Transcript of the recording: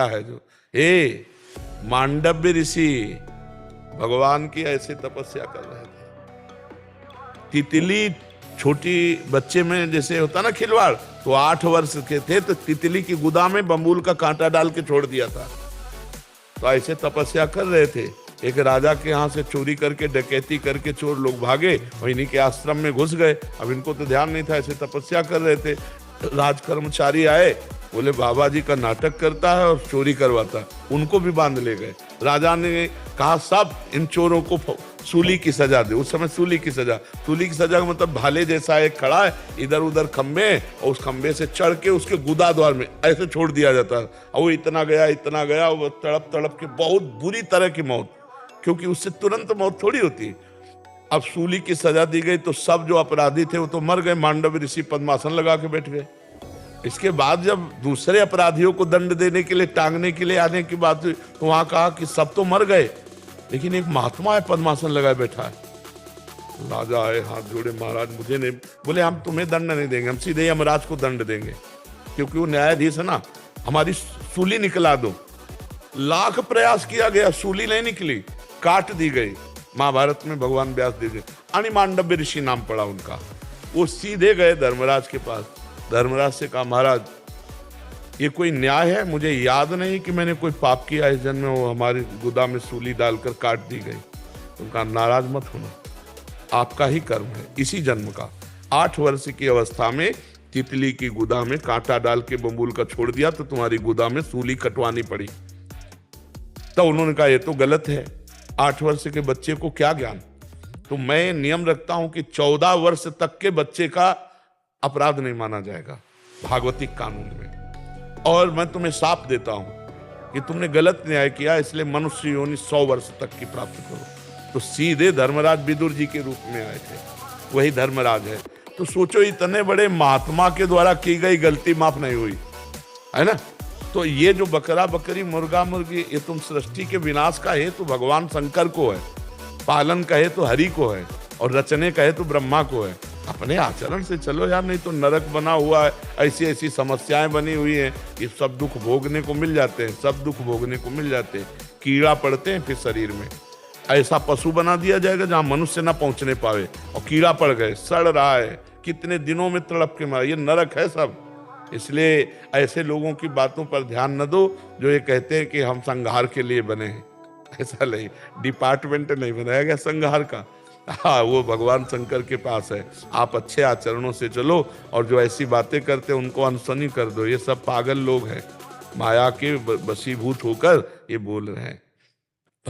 है जो हे मांडव्य ऋषि भगवान की ऐसे तपस्या कर रहे थे। तितली छोटी बच्चे में जैसे होता ना खिलवाड़, तो 8 वर्ष के थे तो तितली की गुदा में बम्बूल का कांटा डाल के छोड़ दिया था। तो ऐसे तपस्या कर रहे थे। एक राजा के यहाँ से चोरी करके डकैती करके चोर लोग भागे और इन्हीं के आश्रम में घुस गए। अब इनको तो ध्यान नहीं था, ऐसे तपस्या कर रहे थे। राज कर्मचारी आए, बोले बाबा जी का नाटक करता है और चोरी करवाता है। उनको भी बांध ले गए। राजा ने कहा सब इन चोरों को सूली की सजा दे। उस समय सूली की सजा का मतलब भाले जैसा एक खड़ा है, इधर उधर खंबे, और उस खंबे से चढ़ के उसके गुदा द्वार में ऐसे छोड़ दिया जाता है। और वो इतना गया वो तड़प तड़प के बहुत बुरी तरह की मौत, क्योंकि उससे तुरंत मौत थोड़ी होती। अब सूली की सजा दी गई तो सब जो अपराधी थे वो तो मर गए। मांडव्य ऋषि पद्मासन लगा के बैठ गए। इसके बाद जब दूसरे अपराधियों को दंड देने के लिए, टांगने के लिए आने की बात हुई तो वहां कहा कि सब तो मर गए, लेकिन एक महात्मा है पद्मासन लगाए बैठा है। राजा आए, हाथ जोड़े, महाराज मुझे नहीं, बोले हम तुम्हें दंड नहीं देंगे, हम सीधे यमराज को दंड देंगे, क्योंकि वो न्यायाधीश है ना। हमारी सूली निकला दो। लाख प्रयास किया गया, सूली नहीं निकली, काट दी गई। महाभारत में भगवान व्यास दे अनि मांडव्य ऋषि नाम पड़ा उनका। वो सीधे गए धर्मराज के पास। धर्मराज से कहा महाराज ये कोई न्याय है? मुझे याद नहीं कि मैंने कोई पाप किया इस जन्म में, वो हमारी गुदा में सूली डालकर काट दी गई। उनका नाराज मत होना, आपका ही कर्म है इसी जन्म का। 8 वर्ष की अवस्था में तितली की गुदा में कांटा डाल के बम्बूल का छोड़ दिया तो तुम्हारी गुदा में सूली कटवानी पड़ी। तो उन्होंने कहा ये तो गलत है, 8 वर्ष के बच्चे को क्या ज्ञान। तो मैं नियम रखता हूं कि 14 वर्ष तक के बच्चे का अपराध नहीं माना जाएगा भागवतिक कानून में। और मैं तुम्हें साफ देता हूं कि तुमने गलत न्याय किया, इसलिए मनुष्य योनि 100 वर्ष तक की प्राप्त करो। तो सीधे धर्मराज विदुर जी के रूप में आए थे, वही धर्मराज है। तो सोचो इतने बड़े महात्मा के द्वारा की गई गलती माफ नहीं हुई, है ना। तो ये जो बकरा बकरी मुर्गा मुर्गी, ये तुम सृष्टि के विनाश का हेतु भगवान शंकर को है, पालन का हेतु हरि को है, और रचने का हेतु ब्रह्मा को है। अपने आचरण से चलो यार, नहीं तो नरक बना हुआ है, ऐसी ऐसी समस्याएं बनी हुई हैं कि सब दुख भोगने को मिल जाते हैं, सब दुख भोगने को मिल जाते हैं। कीड़ा पड़ते हैं फिर शरीर में। ऐसा पशु बना दिया जाएगा जहां मनुष्य ना पहुंचने पावे, और कीड़ा पड़ गए, सड़ रहा है, कितने दिनों में तड़प के मारा। ये नरक है सब। इसलिए ऐसे लोगों की बातों पर ध्यान न दो जो ये कहते हैं कि हम संहार के लिए बने हैं। ऐसा नहीं, डिपार्टमेंट नहीं बनाया गया संहार का। हाँ, वो भगवान शंकर के पास है। आप अच्छे आचरणों से चलो, और जो ऐसी बातें करते हैं उनको अनसुनी कर दो। ये सब पागल लोग हैं, माया के वशीभूत होकर ये बोल रहे हैं।